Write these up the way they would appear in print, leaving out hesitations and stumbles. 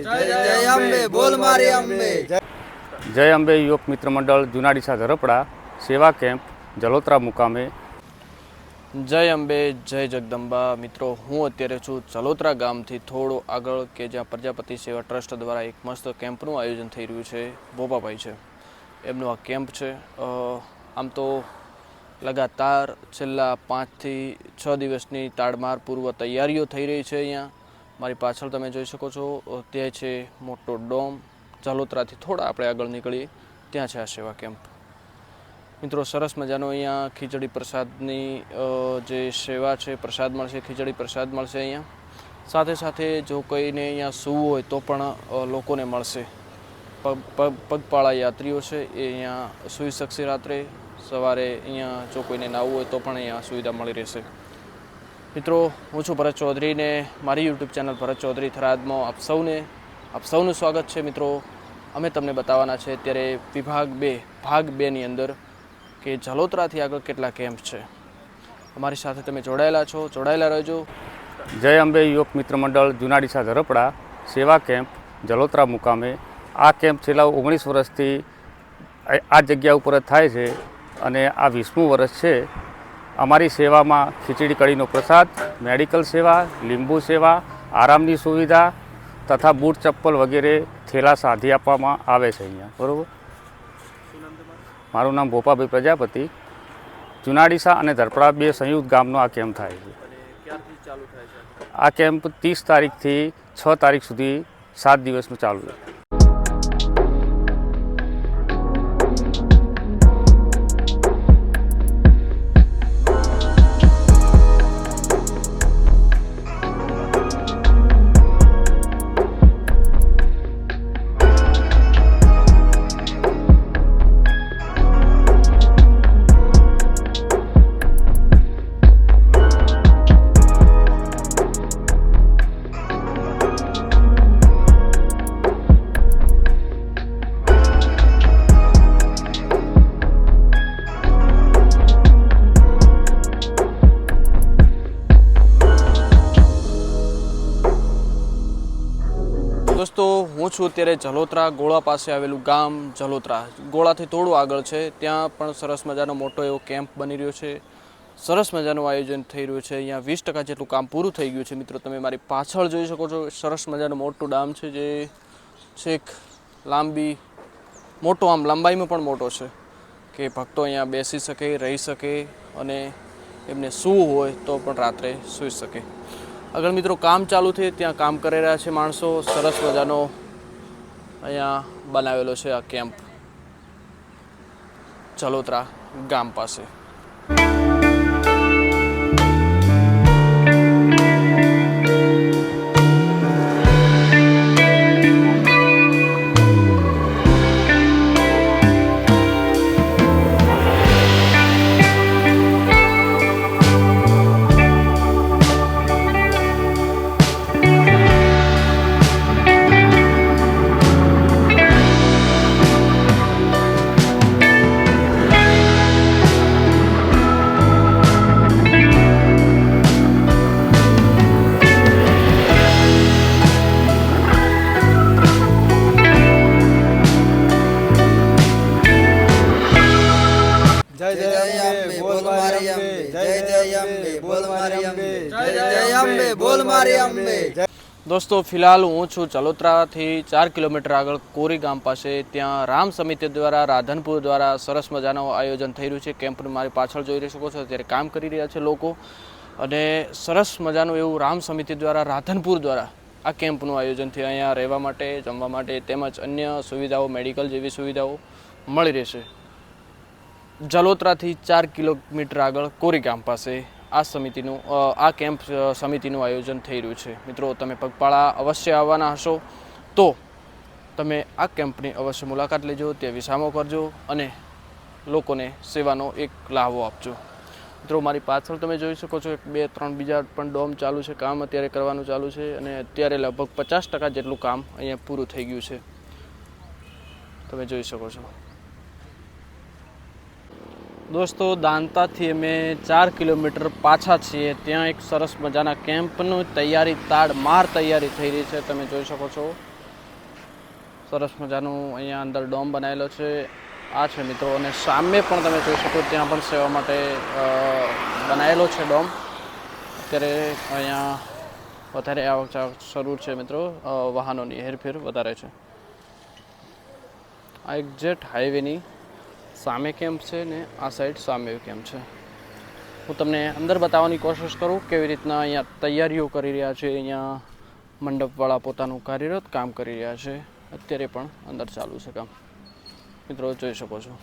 જય અંબે બોલ મારી અંબે. જય અંબે યુવક મિત્ર મંડળ જુનાડીસા ઝરપડા સેવા કેમ્પ જલોત્રા મુકામે. જય અંબે જય જગદંબા. મિત્રો, હું અત્યારે છું જલોત્રા ગામથી થોડું આગળ કે જ્યાં પ્રજાપતિ સેવા ટ્રસ્ટ દ્વારા એક મસ્ત કેમ્પનું આયોજન થઈ રહ્યું છે. બોપાભાઈ છે એમનું આ કેમ્પ છે. આમ તો લગાતાર છેલ્લા 5 થી 6 દિવસની તાડમાર પૂર્વ તૈયારીઓ થઈ રહી છે. અહીંયા મારી પાછળ તમે જોઈ શકો છો તે છે મોટો ડોમ. જલોત્રાથી થોડા આપણે આગળ નીકળીએ ત્યાં છે આ સેવા કેમ્પ. મિત્રો, સરસ મજાનો અહીંયા ખીચડી પ્રસાદની જે સેવા છે, પ્રસાદ મળશે, ખીચડી પ્રસાદ મળશે અહીંયા. સાથે સાથે જો કોઈને અહીંયા સૂવું હોય તો પણ લોકોને મળશે. પગપાળા યાત્રીઓ છે એ અહીંયા સૂઈ શકશે. રાત્રે સવારે અહીંયા જો કોઈને નાહવું હોય તો પણ અહીંયા સુવિધા મળી રહેશે. મિત્રો, હું છું ભરત ચૌધરી ને મારી યુટ્યુબ ચેનલ ભરત ચૌધરી થરાદમાં આપ સૌનું સ્વાગત છે. મિત્રો, અમે તમને બતાવવાના છે અત્યારે વિભાગ 2 ભાગ 2ની અંદર કે જલોત્રાથી આગળ કેટલા કેમ્પ છે. અમારી સાથે તમે જોડાયેલા રહેજો. જય અંબે યુવક મિત્ર મંડળ જુનાડીસા ઝરપડા સેવા કેમ્પ જલોત્રા મુકામે. આ કેમ્પ છેલ્લા 19 વર્ષથી આ જગ્યા ઉપર જ થાય છે અને આ 20મું વર્ષ છે. અમારી સેવામાં ખીચડી કઢીનો પ્રસાદ, મેડિકલ સેવા, લીંબુ સેવા, આરામની સુવિધા તથા બૂટ ચપ્પલ વગેરે થેલા સાધી આપવામાં આવે છે અહીંયા. બરાબર. મારું નામ ભોપાભાઈ પ્રજાપતિ. જુનાડીસા અને ઝરપડા 2 સંયુક્ત ગામનો આ કેમ્પ થાય છે. આ કેમ્પ 30 તારીખથી 6 તારીખ સુધી 7 દિવસનું ચાલુ છે. દોસ્તો, હું છું અત્યારે જલોત્રા ગોળા પાસે આવેલું ગામ જલોત્રા. ગોળાથી થોડું આગળ છે ત્યાં પણ સરસ મજાનો મોટો એવો કેમ્પ બની રહ્યો છે. સરસ મજાનું આયોજન થઈ રહ્યું છે. અહીંયા 20% જેટલું કામ પૂરું થઈ ગયું છે. મિત્રો, તમે મારી પાછળ જોઈ શકો છો સરસ મજાનું મોટું ડામ છે જે છેક મોટો, આમ લંબાઈમાં પણ મોટો છે કે ભક્તો અહીંયા બેસી શકે, રહી શકે અને એમને સૂવું હોય તો પણ રાત્રે સૂઈ શકે. આગળ મિત્રો કામ ચાલુ છે, ત્યાં કામ કરી રહ્યા છે માણસો. સરસ મજાનો અહીંયા બનાવેલો છે આ કેમ્પ જલોત્રા ગામ પાસે. દોસ્તો, ફિલહાલ હું છું જલોત્રાથી 4 કિલોમીટર આગળ કોરી ગામ પાસે. ત્યાં રામ સમિતિ દ્વારા, રાધનપુર દ્વારા સરસ મજાનું આયોજન થઈ રહ્યું છે. કેમ્પનું મારી પાછળ જોઈ શકો છો અત્યારે કામ કરી રહ્યા છે લોકો. અને સરસ મજાનું એવું રામ સમિતિ દ્વારા, રાધનપુર દ્વારા આ કેમ્પનું આયોજન થયું. અહીંયા રહેવા માટે, જમવા માટે તેમજ અન્ય સુવિધાઓ, મેડિકલ જેવી સુવિધાઓ મળી રહેશે. જલોત્રાથી 4 કિલોમીટર આગળ કોરી ગામ પાસે આ કેમ્પ સમિતિનું આયોજન થઈ રહ્યું છે. મિત્રો, તમે પગપાળા અવશ્ય આવવાના હશો તો તમે આ કેમ્પની અવશ્ય મુલાકાત લેજો, ત્યાં વિસામો કરજો અને લોકોને સેવાનો એક લાભો આપજો. મિત્રો, મારી પાછળ તમે જોઈ શકો છો 2-3 બીજા પણ ડોમ ચાલુ છે. કામ અત્યારે કરવાનું ચાલુ છે અને અત્યારે લગભગ 50% જેટલું કામ અહીંયા પૂરું થઈ ગયું છે. તમે જોઈ શકો છો. દોસ્તો, દાંતાથી અમે 4 કિલોમીટર પાછા છીએ. ત્યાં એક સરસ મજાના કેમ્પનું તૈયારી તાડમાર તૈયારી થઈ રહી છે. તમે જોઈ શકો છો સરસ મજાનું અહીંયા અંદર ડોમ બનાવેલો છે. આ છે મિત્રો, અને સામે પણ તમે જોઈ શકો ત્યાં પણ સેવા માટે બનાવેલો છે ડોમ. અત્યારે અહીંયા વધારે આવક જાવક શરૂ છે મિત્રો, વાહનોની હેરફેર વધારે છે. આ એક્ઝેક્ટ હાઈવેની સામે કેમ્પ છે ને આ સાઈડ સામે કેમ્પ છે. હું તમને અંદર બતાવવાની કોશિશ કરું કેવી રીતના અહીંયા તૈયારીઓ કરી રહ્યા છે. અહીંયા મંડપવાળા પોતાનું કાર્યરત કામ કરી રહ્યા છે. અત્યારે પણ અંદર ચાલુ છે કામ, મિત્રો જોઈ શકો છો.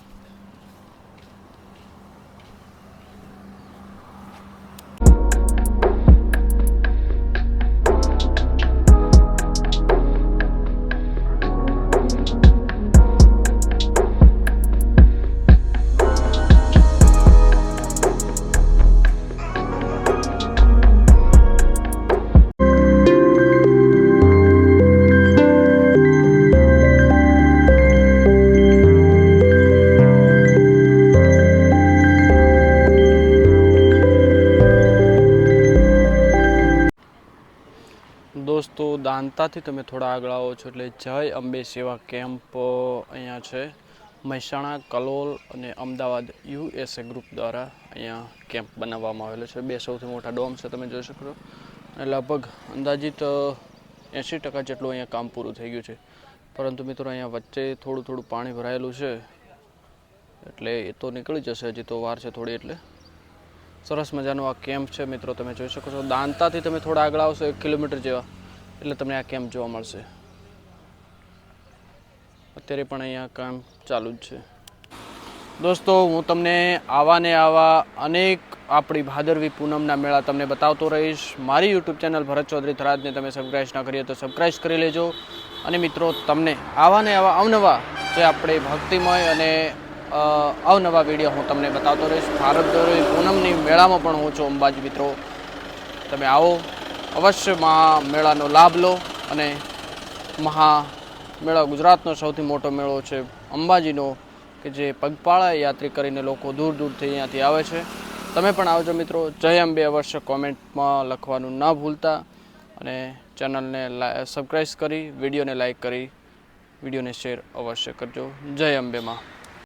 દોસ્તો, દાંતાથી તમે થોડા આગળ આવો છો એટલે જય અંબે સેવા કેમ્પ અહીંયા છે. મહેસાણા, કલોલ અને અમદાવાદ USA ગ્રુપ દ્વારા અહીંયા કેમ્પ બનાવવામાં આવેલો છે. 2 સૌથી મોટા ડોમ છે, તમે જોઈ શકો છો. અને લગભગ અંદાજિત 80% જેટલું અહીંયા કામ પૂરું થઈ ગયું છે. પરંતુ મિત્રો અહીંયા વચ્ચે થોડું પાણી ભરાયેલું છે, એટલે એ તો નીકળી જશે, હજી તો વાર છે થોડી. એટલે સરસ મજાનો આ કેમ્પ છે મિત્રો, તમે જોઈ શકો છો. દાંતાથી તમે થોડા આગળ આવશો 1 કિલોમીટર જેવા એટલે તમને આ કેમ્પ જોવા મળશે. અત્યારે પણ અહીંયા કામ ચાલુ જ છે. દોસ્તો, હું તમને આવા અનેક આપણી ભાદરવી પૂનમના મેળા તમને બતાવતો રહીશ. મારી યુટ્યુબ ચેનલ ભરત ચૌધરી થરાદને તમે સબસ્ક્રાઈબ ના કરીએ તો સબસ્ક્રાઈબ કરી લેજો. અને મિત્રો, તમને આવા અવનવા જે આપણે ભક્તિમય અને અવનવા વિડીયો હું તમને બતાવતો રહીશ. ભાદરવી પૂનમની મેળામાં પણ હું છું અંબાજી. મિત્રો, તમે આવો, અવશ્ય મહા મેળાનો લાભ લો. અને મહા મેળા ગુજરાતનો સૌથી મોટો મેળો છે અંબાજીનો, કે જે પગપાળા યાત્રી કરીને લોકો દૂર દૂરથી અહીંયાથી આવે છે. તમે પણ આવજો મિત્રો. જય અંબે અવશ્ય કોમેન્ટમાં લખવાનું ના ભૂલતા. અને ચેનલને સબસ્ક્રાઈબ કરી, વિડીયોને લાઈક કરી, વિડીયોને શેર અવશ્ય કરજો. જય અંબેમાં.